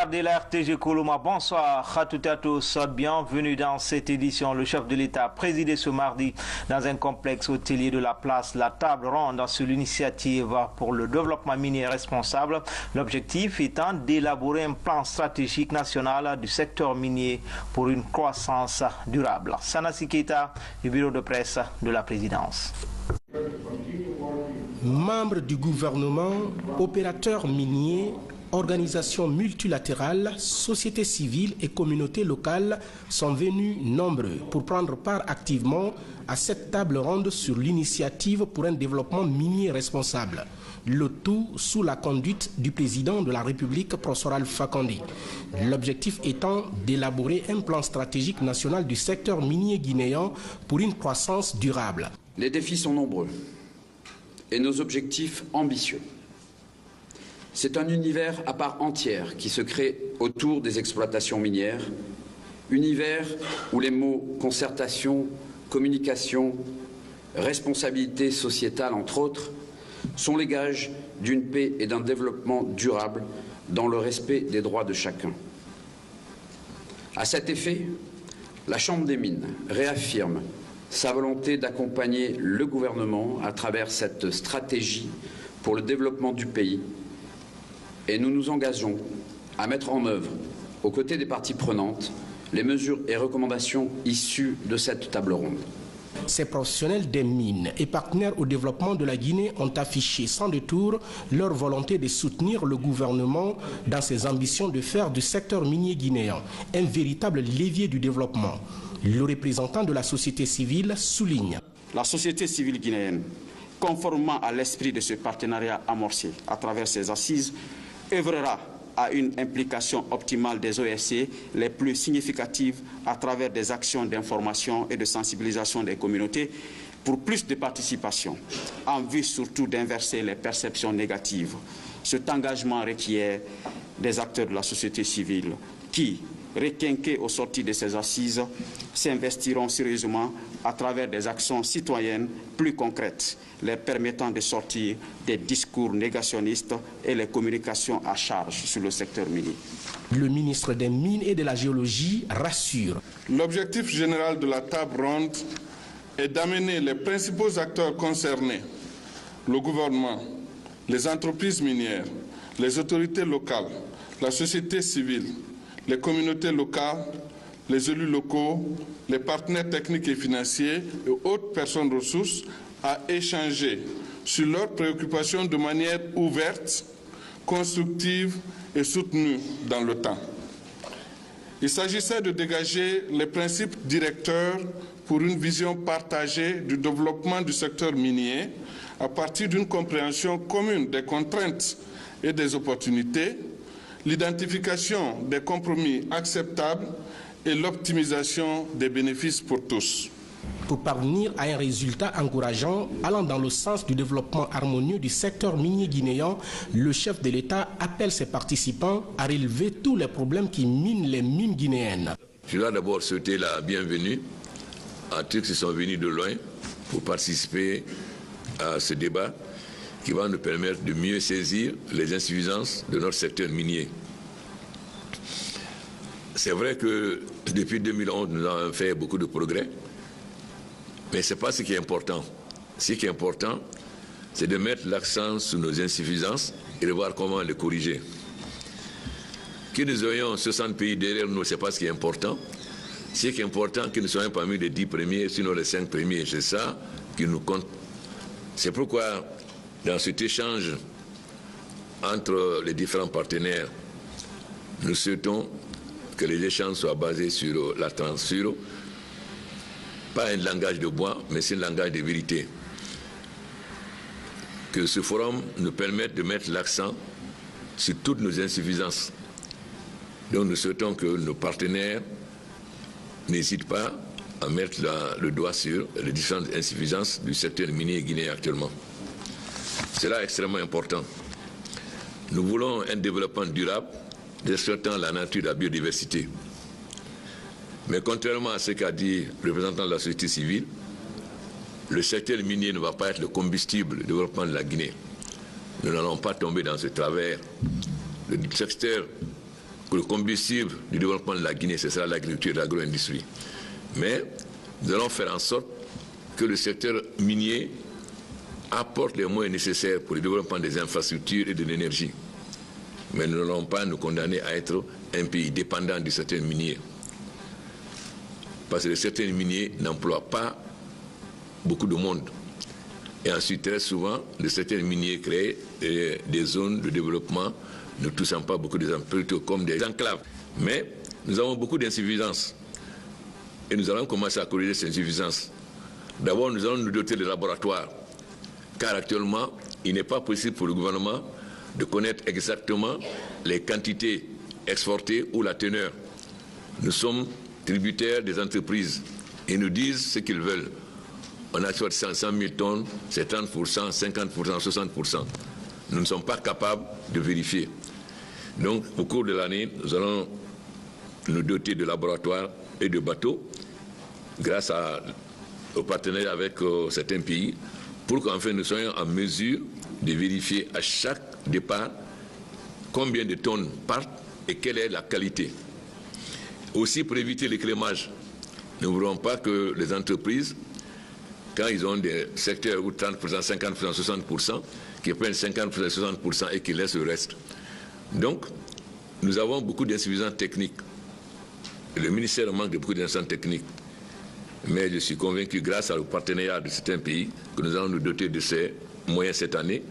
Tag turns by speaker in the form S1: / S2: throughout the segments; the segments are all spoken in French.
S1: De la RTG Coloma, bonsoir à toutes et à tous, bienvenue dans cette édition. Le chef de l'État a présidé ce mardi dans un complexe hôtelier de la place la table ronde sur l'initiative pour le développement minier responsable. L'objectif étant d'élaborer un plan stratégique national du secteur minier pour une croissance durable. Sanassi Keita, du bureau de presse de la présidence.
S2: Membres du gouvernement, opérateurs miniers, organisations multilatérales, sociétés civiles et communautés locales sont venus nombreux pour prendre part activement à cette table ronde sur l'initiative pour un développement minier responsable. Le tout sous la conduite du président de la République, Professeur Alpha Condé. L'objectif étant d'élaborer un plan stratégique national du secteur minier guinéen pour une croissance durable.
S3: Les défis sont nombreux et nos objectifs ambitieux. C'est un univers à part entière qui se crée autour des exploitations minières, univers où les mots concertation, communication, responsabilité sociétale, entre autres, sont les gages d'une paix et d'un développement durable dans le respect des droits de chacun. À cet effet, la Chambre des mines réaffirme sa volonté d'accompagner le gouvernement à travers cette stratégie pour le développement du pays. Et nous nous engageons à mettre en œuvre, aux côtés des parties prenantes, les mesures et recommandations issues de cette table ronde.
S2: Ces professionnels des mines et partenaires au développement de la Guinée ont affiché sans détour leur volonté de soutenir le gouvernement dans ses ambitions de faire du secteur minier guinéen un véritable levier du développement. Le représentant de la société civile souligne.
S4: La société civile guinéenne, conformément à l'esprit de ce partenariat amorcé à travers ces assises, œuvrera à une implication optimale des OSC les plus significatives à travers des actions d'information et de sensibilisation des communautés pour plus de participation, en vue surtout d'inverser les perceptions négatives. Cet engagement requiert des acteurs de la société civile qui, requinqués au sortir de ces assises, s'investiront sérieusement à travers des actions citoyennes plus concrètes, les permettant de sortir des discours négationnistes et les communications à charge sur le secteur minier.
S2: Le ministre des Mines et de la Géologie rassure.
S5: L'objectif général de la table ronde est d'amener les principaux acteurs concernés, le gouvernement, les entreprises minières, les autorités locales, la société civile, les communautés locales, les élus locaux, les partenaires techniques et financiers et autres personnes ressources à échanger sur leurs préoccupations de manière ouverte, constructive et soutenue dans le temps. Il s'agissait de dégager les principes directeurs pour une vision partagée du développement du secteur minier à partir d'une compréhension commune des contraintes et des opportunités, l'identification des compromis acceptables et l'optimisation des bénéfices pour tous.
S2: Pour parvenir à un résultat encourageant allant dans le sens du développement harmonieux du secteur minier guinéen, le chef de l'État appelle ses participants à relever tous les problèmes qui minent les mines guinéennes.
S6: Je dois d'abord souhaiter la bienvenue à tous qui sont venus de loin pour participer à ce débat qui va nous permettre de mieux saisir les insuffisances de notre secteur minier. C'est vrai que depuis 2011, nous avons fait beaucoup de progrès, mais ce n'est pas ce qui est important. Ce qui est important, c'est de mettre l'accent sur nos insuffisances et de voir comment les corriger. Que nous ayons 60 pays derrière nous, ce n'est pas ce qui est important. Ce qui est important, c'est que nous soyons parmi les 10 premiers, sinon les 5 premiers. C'est ça qui nous compte. C'est pourquoi, dans cet échange entre les différents partenaires, nous souhaitons que les échanges soient basés sur la transfert, pas un langage de bois, mais c'est un langage de vérité. Que ce forum nous permette de mettre l'accent sur toutes nos insuffisances. Donc nous souhaitons que nos partenaires n'hésitent pas à mettre le doigt sur les différentes insuffisances du secteur minier guinéen actuellement. C'est là extrêmement important. Nous voulons un développement durable, respectant la nature et la biodiversité. Mais contrairement à ce qu'a dit le représentant de la société civile, le secteur minier ne va pas être le combustible du développement de la Guinée. Nous n'allons pas tomber dans ce travers. Le secteur que le combustible du développement de la Guinée, ce sera l'agriculture et l'agro-industrie. Mais nous allons faire en sorte que le secteur minier apporte les moyens nécessaires pour le développement des infrastructures et de l'énergie. Mais nous n'allons pas nous condamner à être un pays dépendant du secteur minier. Parce que le secteur minier n'emploie pas beaucoup de monde. Et ensuite, très souvent, le secteur minier crée des zones de développement ne touchant pas beaucoup des plutôt comme des enclaves. Mais nous avons beaucoup d'insuffisances. Et nous allons commencer à corriger ces insuffisances. D'abord, nous allons nous doter de laboratoires. Car actuellement, il n'est pas possible pour le gouvernement de connaître exactement les quantités exportées ou la teneur. Nous sommes tributaires des entreprises. Ils nous disent ce qu'ils veulent. On exporte 100 000 tonnes, c'est 30%, 50%, 60%. Nous ne sommes pas capables de vérifier. Donc, au cours de l'année, nous allons nous doter de laboratoires et de bateaux grâce au partenariat avec certains pays pour qu'enfin nous soyons en mesure de vérifier à chaque départ combien de tonnes partent et quelle est la qualité. Aussi pour éviter l'écrémage. Nous ne voulons pas que les entreprises, quand ils ont des secteurs où 30%, 50%, 60%, qui prennent 50%, 60% et qui laissent le reste. Donc, nous avons beaucoup d'insuffisances techniques. Le ministère manque de beaucoup d'insuffisances techniques. Mais je suis convaincu, grâce au partenariat de certains pays, que nous allons nous doter de ces moyens cette année,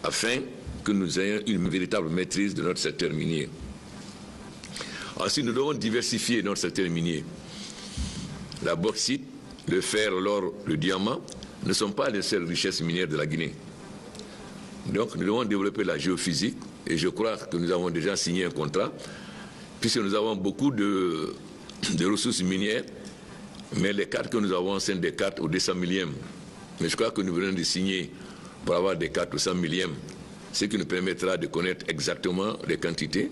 S6: afin que nous ayons une véritable maîtrise de notre secteur minier. Ensuite, nous devons diversifier notre secteur minier. La bauxite, le fer, l'or, le diamant ne sont pas les seules richesses minières de la Guinée. Donc, nous devons développer la géophysique, et je crois que nous avons déjà signé un contrat, puisque nous avons beaucoup de ressources minières, mais les cartes que nous avons sont des cartes au 200 millième. Mais je crois que nous venons de signer pour avoir des cartes au 100 millième, ce qui nous permettra de connaître exactement les quantités,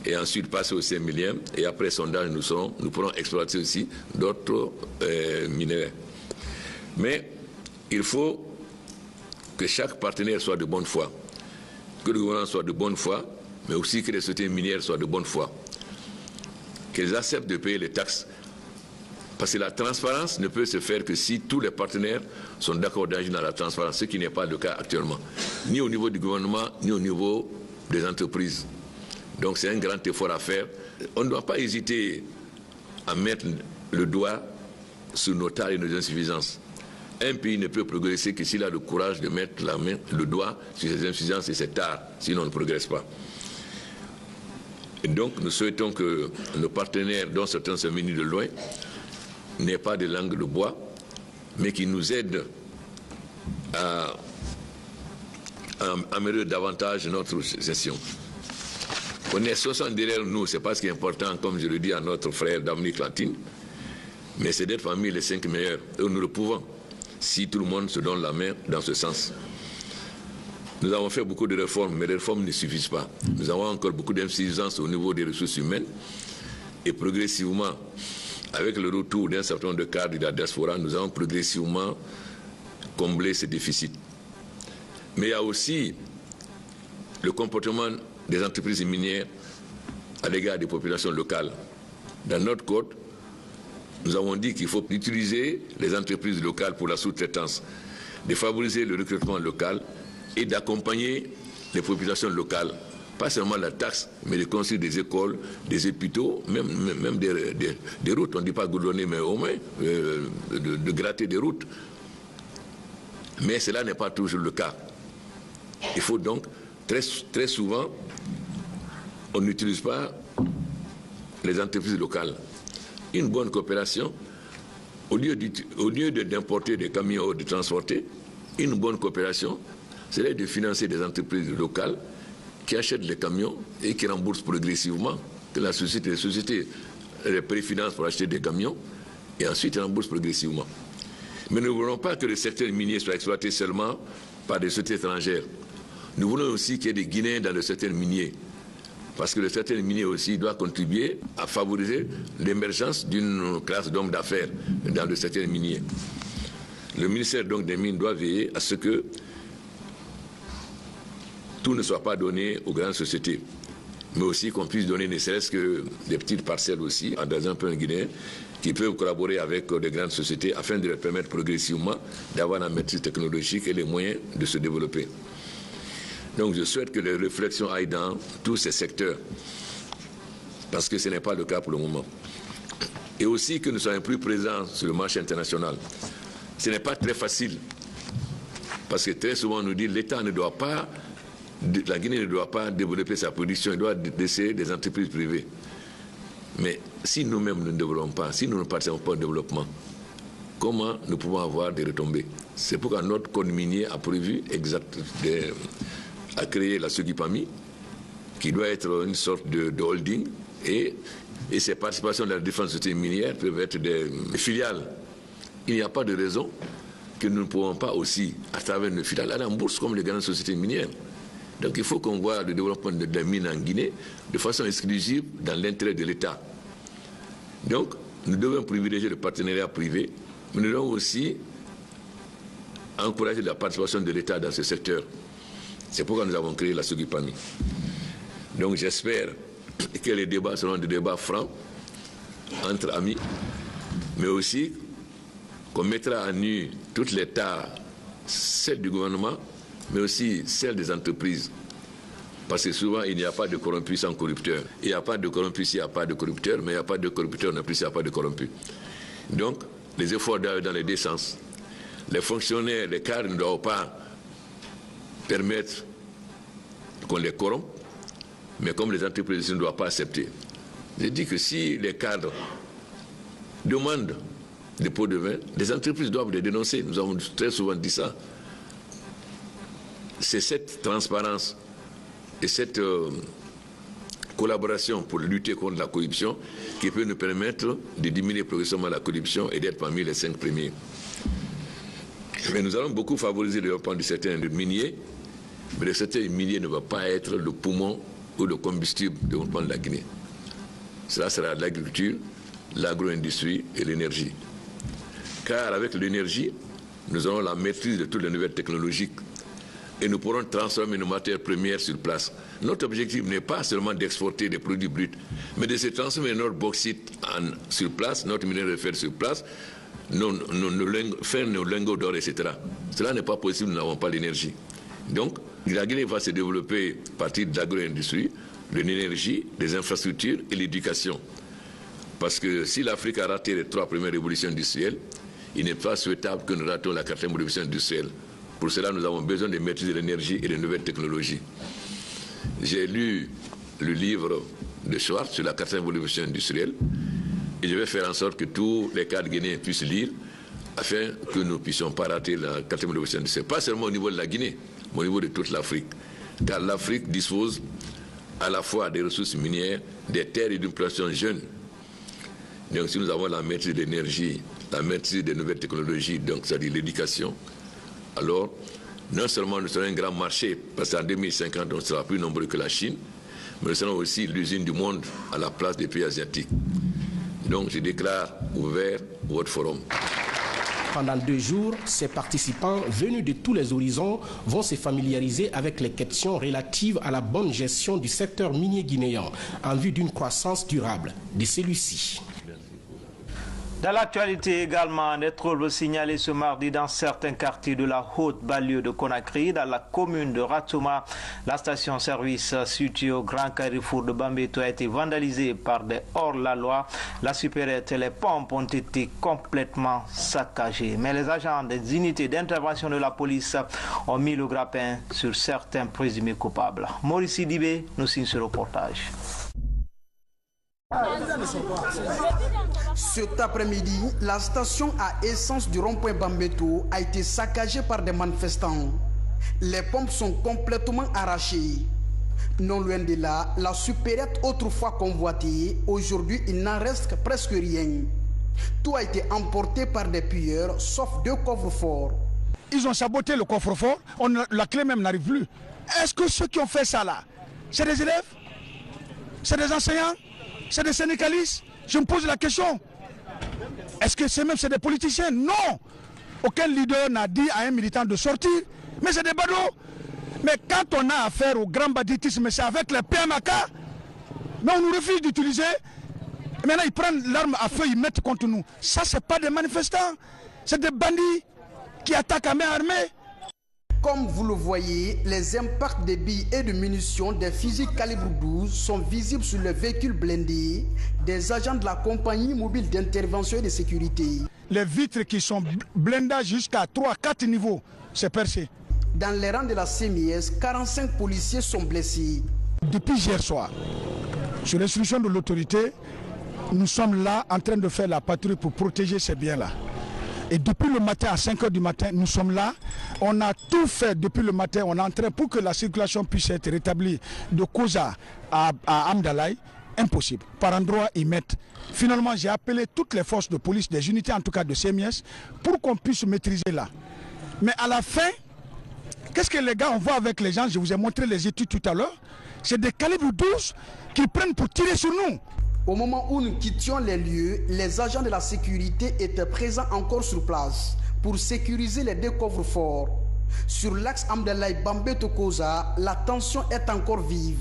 S6: et ensuite passer au 5 millième, et après sondage, nous pourrons exploiter aussi d'autres minéraux. Mais il faut que chaque partenaire soit de bonne foi, que le gouvernement soit de bonne foi, mais aussi que les sociétés minières soient de bonne foi, qu'elles acceptent de payer les taxes. Parce que la transparence ne peut se faire que si tous les partenaires sont d'accord d'agir dans la transparence, ce qui n'est pas le cas actuellement, ni au niveau du gouvernement, ni au niveau des entreprises. Donc c'est un grand effort à faire. On ne doit pas hésiter à mettre le doigt sur nos tares et nos insuffisances. Un pays ne peut progresser que s'il a le courage de mettre le doigt sur ses insuffisances et ses tares, sinon on ne progresse pas. Et donc nous souhaitons que nos partenaires, dont certains sont venus de loin, n'aient pas de langue de bois, mais qui nous aident à améliorer davantage notre gestion. On est 60 derrière nous, c'est pas ce qui est important, comme je le dis à notre frère Dominique Lantine, mais c'est d'être parmi les 5 meilleurs. Et nous le pouvons, si tout le monde se donne la main dans ce sens. Nous avons fait beaucoup de réformes, mais les réformes ne suffisent pas. Nous avons encore beaucoup d'insuffisances au niveau des ressources humaines, et progressivement, avec le retour d'un certain nombre de cadres de la diaspora, nous allons progressivement combler ces déficits. Mais il y a aussi le comportement des entreprises minières à l'égard des populations locales. Dans notre code, nous avons dit qu'il faut utiliser les entreprises locales pour la sous-traitance, de favoriser le recrutement local et d'accompagner les populations locales. Pas seulement la taxe, mais de construire des écoles, des hôpitaux, même des routes. On ne dit pas goudronner, mais au moins de gratter des routes. Mais cela n'est pas toujours le cas. Il faut donc, très souvent, on n'utilise pas les entreprises locales. Une bonne coopération, au lieu d'importer des camions ou de transporter, une bonne coopération, c'est de financer des entreprises locales qui achètent les camions et qui remboursent progressivement, que les sociétés les préfinancent pour acheter des camions et ensuite remboursent progressivement. Mais nous ne voulons pas que le secteur minier soit exploité seulement par des sociétés étrangères. Nous voulons aussi qu'il y ait des Guinéens dans le secteur minier, parce que le secteur minier aussi doit contribuer à favoriser l'émergence d'une classe d'hommes d'affaires dans le secteur minier. Le ministère donc des Mines doit veiller à ce que tout ne soit pas donné aux grandes sociétés, mais aussi qu'on puisse donner ne serait-ce que des petites parcelles aussi dans un peu guinéen qui peuvent collaborer avec des grandes sociétés afin de leur permettre progressivement d'avoir la maîtrise technologique et les moyens de se développer. Donc je souhaite que les réflexions aillent dans tous ces secteurs, parce que ce n'est pas le cas pour le moment. Et aussi que nous soyons plus présents sur le marché international. Ce n'est pas très facile, parce que très souvent on nous dit que l'État ne doit pas, la Guinée ne doit pas développer sa production, il doit laisser des entreprises privées. Mais si nous-mêmes nous ne développons pas, si nous ne participons pas au développement, comment nous pouvons avoir des retombées? C'est pourquoi notre code minier a prévu à créer la Sogipami, qui doit être une sorte de holding, et ces participations dans la différentes sociétés minières peuvent être des filiales. Il n'y a pas de raison que nous ne pouvons pas aussi, à travers nos filiales, aller en bourse comme les grandes sociétés minières. Donc il faut qu'on voit le développement des mines en Guinée de façon exclusive dans l'intérêt de l'État. Donc nous devons privilégier le partenariat privé, mais nous devons aussi encourager la participation de l'État dans ce secteur. C'est pourquoi nous avons créé la Sogipami. Donc j'espère que les débats seront des débats francs entre amis, mais aussi qu'on mettra à nu toutes les tares, celles du gouvernement, mais aussi celles des entreprises. Parce que souvent, il n'y a pas de corrompus sans corrupteur. Il n'y a pas de corrompus s'il n'y a pas de corrupteur, mais il n'y a pas de corrupteur non plus s'il n'y a pas de corrompus. Donc, les efforts doivent aller dans les deux sens. Les fonctionnaires, les cadres ne doivent pas permettre qu'on les corrompe, mais comme les entreprises ne doivent pas accepter. Je dis que si les cadres demandent des pots de vin, les entreprises doivent les dénoncer. Nous avons très souvent dit ça. C'est cette transparence et cette collaboration pour lutter contre la corruption qui peut nous permettre de diminuer progressivement la corruption et d'être parmi les 5 premiers. Mais nous allons beaucoup favoriser le développement du secteur minier, mais le secteur minier ne va pas être le poumon ou le combustible du développement de la Guinée. Cela sera l'agriculture, l'agro-industrie et l'énergie. Car avec l'énergie, nous aurons la maîtrise de toutes les nouvelles technologies et nous pourrons transformer nos matières premières sur place. Notre objectif n'est pas seulement d'exporter des produits bruts, mais de se transformer notre bauxite sur place, notre minerai de fer sur place, faire nos lingots d'or, etc. Cela n'est pas possible, nous n'avons pas l'énergie. Donc, la Guinée va se développer à partir de l'agro-industrie, de l'énergie, des infrastructures et l'éducation. Parce que si l'Afrique a raté les 3 premières révolutions industrielles, il n'est pas souhaitable que nous rations la 4e révolution industrielle. Pour cela, nous avons besoin de maîtriser l'énergie et les nouvelles technologies. J'ai lu le livre de Schwartz sur la 4e révolution industrielle et je vais faire en sorte que tous les cadres guinéens puissent lire afin que nous ne puissions pas rater la 4e révolution industrielle. Pas seulement au niveau de la Guinée, mais au niveau de toute l'Afrique. Car l'Afrique dispose à la fois des ressources minières, des terres et d'une population jeune. Donc si nous avons la maîtrise de l'énergie, la maîtrise des nouvelles technologies, donc c'est-à-dire l'éducation, alors non seulement nous serons un grand marché, parce qu'en 2050 on sera plus nombreux que la Chine, mais nous serons aussi l'usine du monde à la place des pays asiatiques. Donc je déclare ouvert votre forum.
S2: Pendant 2 jours, ces participants venus de tous les horizons vont se familiariser avec les questions relatives à la bonne gestion du secteur minier guinéen en vue d'une croissance durable de celui-ci.
S1: Dans l'actualité également, des troubles signalés ce mardi dans certains quartiers de la haute banlieue de Conakry, dans la commune de Ratouma. La station-service située au grand carrefour de Bambeto a été vandalisée par des hors-la-loi. La supérette et les pompes ont été complètement saccagées. Mais les agents des unités d'intervention de la police ont mis le grappin sur certains présumés coupables. Maurice Sidibé nous signe ce reportage.
S7: Cet après-midi, la station à essence du rond-point Bambeto a été saccagée par des manifestants. Les pompes sont complètement arrachées. Non loin de là, la supérette autrefois convoitée, aujourd'hui il n'en reste presque rien. Tout a été emporté par des pilleurs, sauf 2 coffres-forts.
S8: Ils ont saboté le coffre-fort, la clé même n'arrive plus. Est-ce que ceux qui ont fait ça là, c'est des élèves? C'est des enseignants? C'est des syndicalistes? Je me pose la question. Est-ce que c'est des politiciens? Non. Aucun leader n'a dit à un militant de sortir. Mais c'est des badauds. Mais quand on a affaire au grand banditisme, c'est avec les PMK. Mais on nous refuse d'utiliser. Maintenant, ils prennent l'arme à feu, ils mettent contre nous. Ça, ce n'est pas des manifestants. C'est des bandits qui attaquent à main armée.
S7: Comme vous le voyez, les impacts des billes et de munitions des fusils calibre 12 sont visibles sur les véhicules blindés des agents de la compagnie mobile d'intervention et de sécurité.
S8: Les vitres qui sont blindées jusqu'à 3-4 niveaux, c'est percé.
S7: Dans les rangs de la CMIS, 45 policiers sont blessés.
S8: Depuis hier soir, sur l'instruction de l'autorité, nous sommes là en train de faire la patrouille pour protéger ces biens-là. Et depuis le matin, à 5 h du matin, nous sommes là. On a tout fait depuis le matin. On est en train pour que la circulation puisse être rétablie de Koza à Amdalaï. Impossible. Par endroit, ils mettent. Finalement, j'ai appelé toutes les forces de police, des unités en tout cas de CMS, pour qu'on puisse maîtriser là. Mais à la fin, qu'est-ce que les gars, on voit avec les gens, je vous ai montré les études tout à l'heure, c'est des calibres 12 qu'ils prennent pour tirer sur nous.
S7: Au moment où nous quittions les lieux, les agents de la sécurité étaient présents encore sur place pour sécuriser les deux coffres-forts. Sur l'axe Amdalaï-Bambeto-Koza, la tension est encore vive.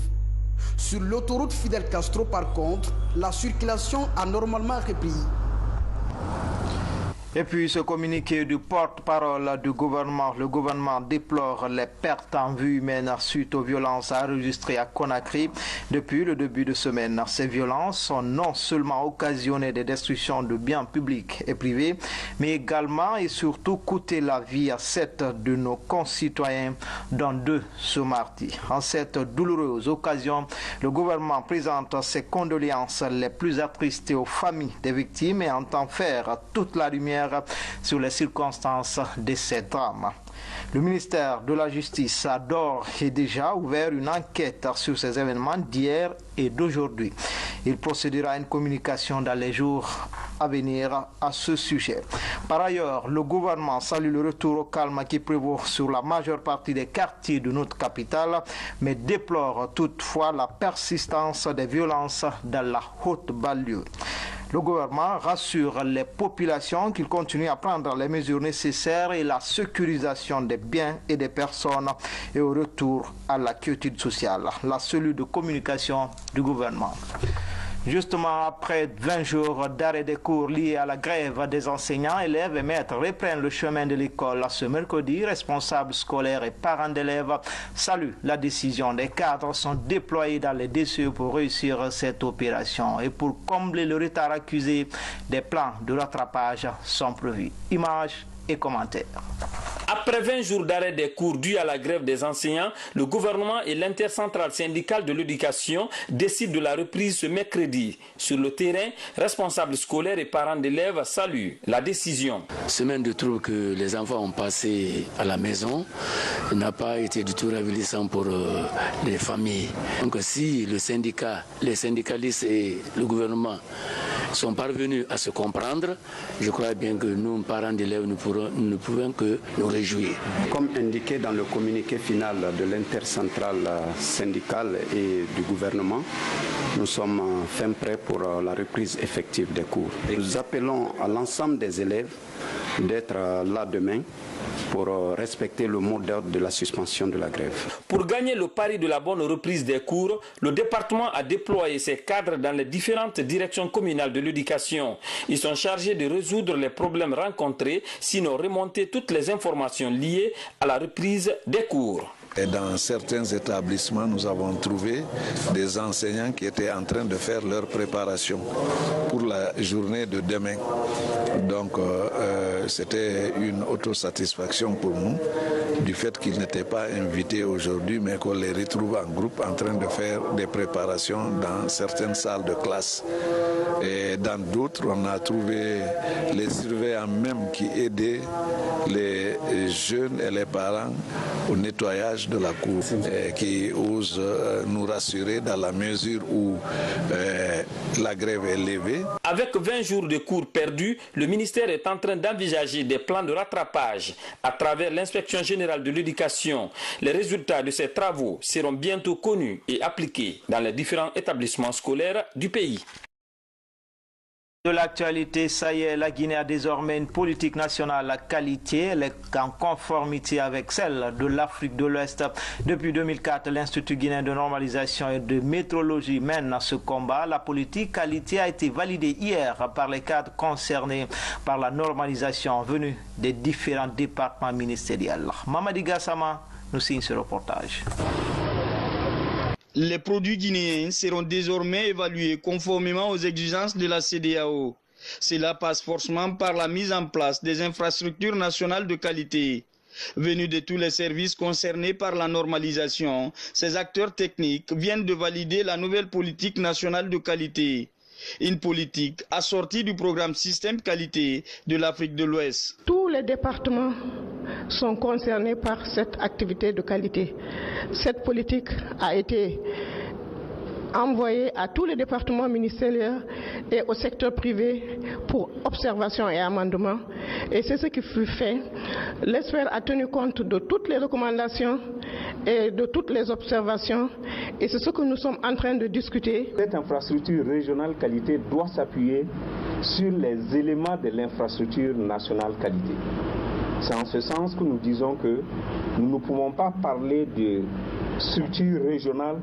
S7: Sur l'autoroute Fidel Castro, par contre, la circulation a normalement repris.
S1: Et puis ce communiqué du porte-parole du gouvernement, le gouvernement déplore les pertes en vie humaine suite aux violences enregistrées à Conakry depuis le début de semaine. Ces violences ont non seulement occasionné des destructions de biens publics et privés, mais également et surtout coûté la vie à 7 de nos concitoyens, dont 2 ce mardi. En cette douloureuse occasion, le gouvernement présente ses condoléances les plus attristées aux familles des victimes et entend faire toute la lumière sur les circonstances de ces drames. Le ministère de la Justice a d'ores et déjà ouvert une enquête sur ces événements d'hier et d'aujourd'hui. Il procédera à une communication dans les jours à venir à ce sujet. Par ailleurs, le gouvernement salue le retour au calme qui prévaut sur la majeure partie des quartiers de notre capitale, mais déplore toutefois la persistance des violences dans la haute banlieue. Le gouvernement rassure les populations qu'il continue à prendre les mesures nécessaires et la sécurisation des biens et des personnes et au retour à la quiétude sociale. La cellule de communication du gouvernement. Justement, après 20 jours d'arrêt des cours liés à la grève des enseignants, élèves et maîtres reprennent le chemin de l'école. Ce mercredi, responsables scolaires et parents d'élèves saluent la décision. Des cadres sont déployés dans les DCE pour réussir cette opération. Et pour combler le retard accusé, des plans de rattrapage sont prévus. Images et commentaires.
S9: Après 20 jours d'arrêt des cours dus à la grève des enseignants, le gouvernement et l'intercentrale syndicale de l'éducation décident de la reprise ce mercredi. Sur le terrain, responsables scolaires et parents d'élèves saluent la décision.
S10: Semaine de troubles que les enfants ont passé à la maison n'a pas été du tout réjouissant pour les familles. Donc si le syndicat, les syndicalistes et le gouvernement sont parvenus à se comprendre, je crois bien que nous, parents d'élèves, nous ne pouvons que nous réjouir.
S11: Comme indiqué dans le communiqué final de l'intercentrale syndicale et du gouvernement, nous sommes fin prêts pour la reprise effective des cours. Nous appelons à l'ensemble des élèves d'être là demain pour respecter le mot d'ordre de la suspension de la grève.
S9: Pour gagner le pari de la bonne reprise des cours, le département a déployé ses cadres dans les différentes directions communales de l'éducation. Ils sont chargés de résoudre les problèmes rencontrés, sinon remonter toutes les informations liées à la reprise des cours.
S12: Et dans certains établissements, nous avons trouvé des enseignants qui étaient en train de faire leur préparation pour la journée de demain. Donc, c'était une autosatisfaction pour nous du fait qu'ils n'étaient pas invités aujourd'hui, mais qu'on les retrouve en groupe en train de faire des préparations dans certaines salles de classe. Et dans d'autres, on a trouvé les surveillants même qui aidaient les jeunes et les parents au nettoyage de la cour, qui osent nous rassurer dans la mesure où la grève est levée.
S9: Avec 20 jours de cours perdus, le ministère est en train d'envisager des plans de rattrapage à travers l'inspection générale de l'éducation. Les résultats de ces travaux seront bientôt connus et appliqués dans les différents établissements scolaires du pays.
S1: De l'actualité, ça y est, la Guinée a désormais une politique nationale à qualité. Elle est en conformité avec celle de l'Afrique de l'Ouest. Depuis 2004, l'Institut guinéen de normalisation et de métrologie mène ce combat. La politique qualité a été validée hier par les cadres concernés par la normalisation venue des différents départements ministériels. Mamadi Gassama nous signe ce reportage.
S13: Les produits guinéens seront désormais évalués conformément aux exigences de la CEDEAO. Cela passe forcément par la mise en place des infrastructures nationales de qualité. Venus de tous les services concernés par la normalisation, ces acteurs techniques viennent de valider la nouvelle politique nationale de qualité. Une politique assortie du programme Système Qualité de l'Afrique de l'Ouest.
S14: Tous les départements sont concernés par cette activité de qualité. Cette politique a été envoyée à tous les départements ministériels et au secteur privé pour observation et amendement. Et c'est ce qui fut fait. L'ESPER a tenu compte de toutes les recommandations et de toutes les observations. Et c'est ce que nous sommes en train de discuter.
S15: Cette infrastructure régionale qualité doit s'appuyer sur les éléments de l'infrastructure nationale qualité. C'est en ce sens que nous disons que nous ne pouvons pas parler de structure régionale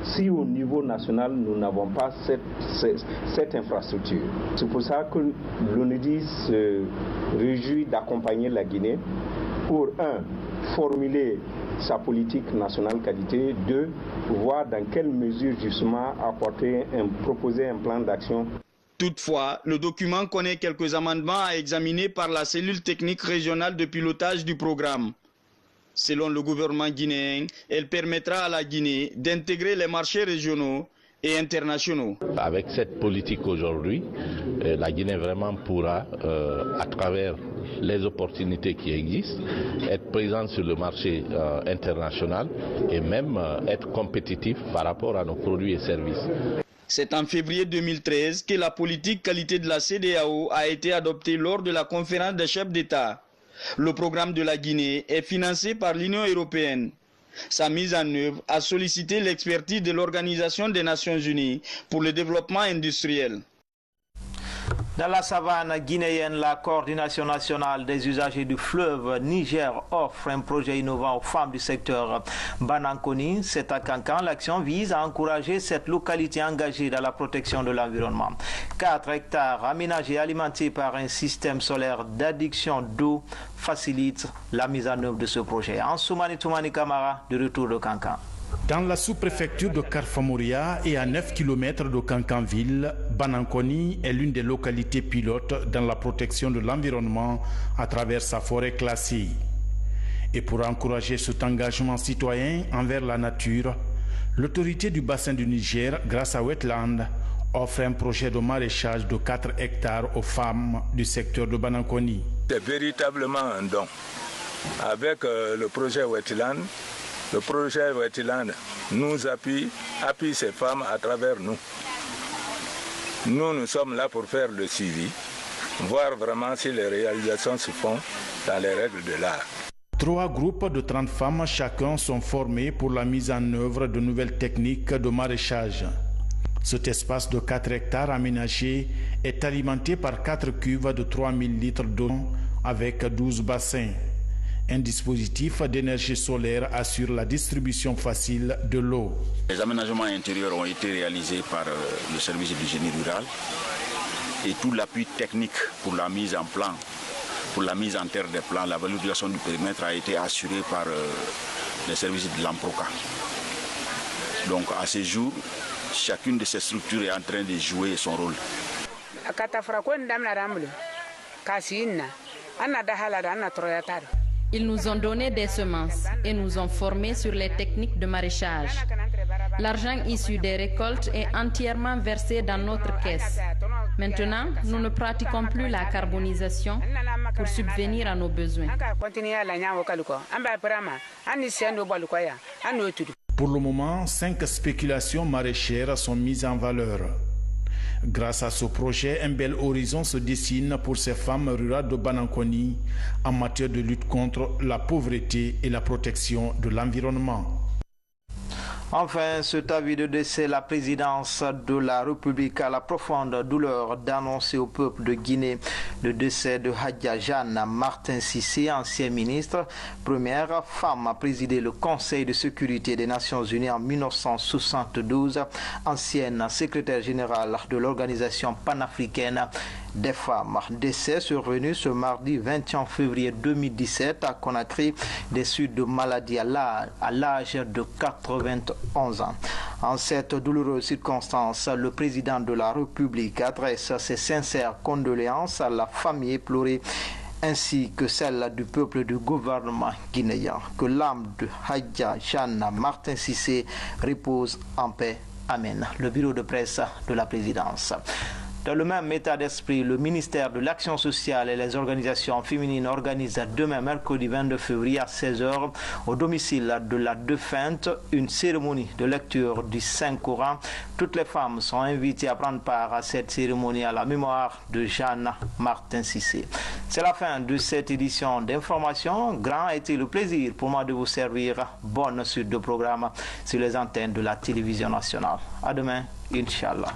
S15: si au niveau national nous n'avons pas cette infrastructure. C'est pour ça que l'ONUDI se réjouit d'accompagner la Guinée pour, formuler sa politique nationale qualité, 2, voir dans quelle mesure justement proposer un plan d'action.
S13: Toutefois, le document connaît quelques amendements à examiner par la cellule technique régionale de pilotage du programme. Selon le gouvernement guinéen, elle permettra à la Guinée d'intégrer les marchés régionaux et internationaux.
S16: Avec cette politique aujourd'hui, la Guinée vraiment pourra, à travers les opportunités qui existent, être présente sur le marché international et même être compétitif par rapport à nos produits et services.
S13: C'est en février 2013 que la politique qualité de la CEDEAO a été adoptée lors de la conférence des chefs d'État. Le programme de la Guinée est financé par l'Union européenne. Sa mise en œuvre a sollicité l'expertise de l'Organisation des Nations Unies pour le développement industriel.
S1: Dans la savane guinéenne, la coordination nationale des usagers du fleuve Niger offre un projet innovant aux femmes du secteur Banankoni. C'est à Kankan. L'action vise à encourager cette localité engagée dans la protection de l'environnement. 4 hectares aménagés et alimentés par un système solaire d'adduction d'eau facilitent la mise en œuvre de ce projet. Ansoumani Toumani Kamara, de retour de Kankan.
S17: Dans la sous-préfecture de Karfamouria et à 9 km de Kankanville, Banankoni est l'une des localités pilotes dans la protection de l'environnement à travers sa forêt classée. Et pour encourager cet engagement citoyen envers la nature, l'autorité du bassin du Niger, grâce à Wetland, offre un projet de maraîchage de 4 hectares aux femmes du secteur de Banankoni.
S18: C'est véritablement un don. Avec le projet Wetland, nous appuie ces femmes à travers nous. Nous sommes là pour faire le suivi, voir vraiment si les réalisations se font dans les règles de l'art.
S17: 3 groupes de 30 femmes chacun sont formés pour la mise en œuvre de nouvelles techniques de maraîchage. Cet espace de 4 hectares aménagé est alimenté par 4 cuves de 3000 litres d'eau avec 12 bassins. Un dispositif d'énergie solaire assure la distribution facile de l'eau.
S19: Les aménagements intérieurs ont été réalisés par le service du génie rural et tout l'appui technique pour la mise en plan, pour la mise en terre des plans, la valorisation du périmètre a été assurée par les services de l'AMPROCA. Donc à ce jour, chacune de ces structures est en train de jouer son rôle.
S20: Ils nous ont donné des semences et nous ont formés sur les techniques de maraîchage. L'argent issu des récoltes est entièrement versé dans notre caisse. Maintenant, nous ne pratiquons plus la carbonisation pour subvenir à nos besoins.
S17: Pour le moment, 5 spéculations maraîchères sont mises en valeur. Grâce à ce projet, un bel horizon se dessine pour ces femmes rurales de Banankoni en matière de lutte contre la pauvreté et la protection de l'environnement.
S1: Enfin, cet avis de décès, la présidence de la République a la profonde douleur d'annoncer au peuple de Guinée le décès de Hadja Jeanne Martin Cissé, ancienne ministre, première femme à présider le Conseil de sécurité des Nations Unies en 1972, ancienne secrétaire générale de l'Organisation panafricaine des femmes. Décès survenu ce mardi 21 février 2017 à Conakry des suites de maladie à l'âge de 91 ans. En cette douloureuse circonstance, le président de la République adresse ses sincères condoléances à la famille éplorée ainsi que celle du peuple du gouvernement guinéen. Que l'âme de Hadja Jeanne Martin Cissé repose en paix. Amen. Le bureau de presse de la présidence. Dans le même état d'esprit, le ministère de l'Action sociale et les organisations féminines organisent demain, mercredi 22 février à 16h, au domicile de la défunte, une cérémonie de lecture du Saint-Coran. Toutes les femmes sont invitées à prendre part à cette cérémonie à la mémoire de Jeanne Martin Cissé. C'est la fin de cette édition d'information. Grand a été le plaisir pour moi de vous servir. Bonne suite de programme sur les antennes de la télévision nationale. À demain, Inch'Allah.